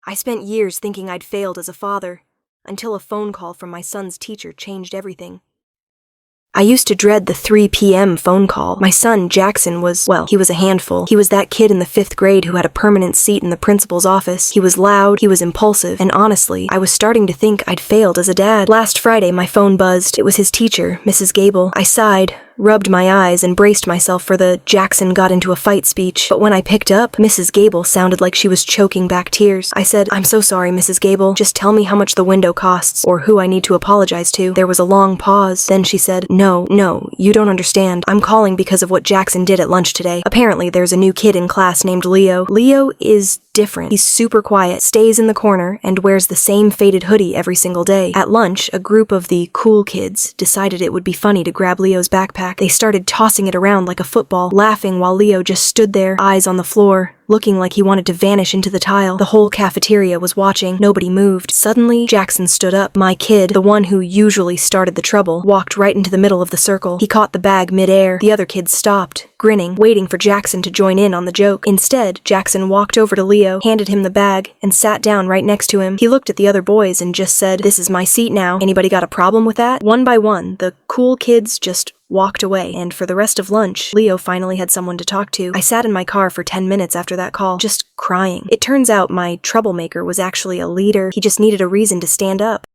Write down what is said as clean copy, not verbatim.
I spent years thinking I'd failed as a father, until a phone call from my son's teacher changed everything. I used to dread the 3 p.m. phone call. My son, Jackson, he was a handful. He was that kid in the 5th grade who had a permanent seat in the principal's office. He was loud, he was impulsive, and honestly, I was starting to think I'd failed as a dad. Last Friday, my phone buzzed. It was his teacher, Mrs. Gable. I sighed, rubbed my eyes, and braced myself for the Jackson got into a fight speech. But when I picked up, Mrs. Gable sounded like she was choking back tears. I said, "I'm so sorry, Mrs. Gable. Just tell me how much the window costs, or who I need to apologize to." There was a long pause. Then she said, No, you don't understand. I'm calling because of what Jackson did at lunch today. Apparently, there's a new kid in class named Leo. Leo is different. He's super quiet, stays in the corner, and wears the same faded hoodie every single day. At lunch, a group of the cool kids decided it would be funny to grab Leo's backpack. They started tossing it around like a football, laughing while Leo just stood there, eyes on the floor, looking like he wanted to vanish into the tile. The whole cafeteria was watching. Nobody moved. Suddenly, Jackson stood up. My kid, the one who usually started the trouble, walked right into the middle of the circle. He caught the bag mid-air. The other kids stopped, grinning, waiting for Jackson to join in on the joke. Instead, Jackson walked over to Leo, handed him the bag, and sat down right next to him. He looked at the other boys and just said, "This is my seat now. Anybody got a problem with that?" One by one, the cool kids just walked away, and for the rest of lunch, Leo finally had someone to talk to. I sat in my car for 10 minutes after that call, just crying. It turns out my troublemaker was actually a leader. He just needed a reason to stand up.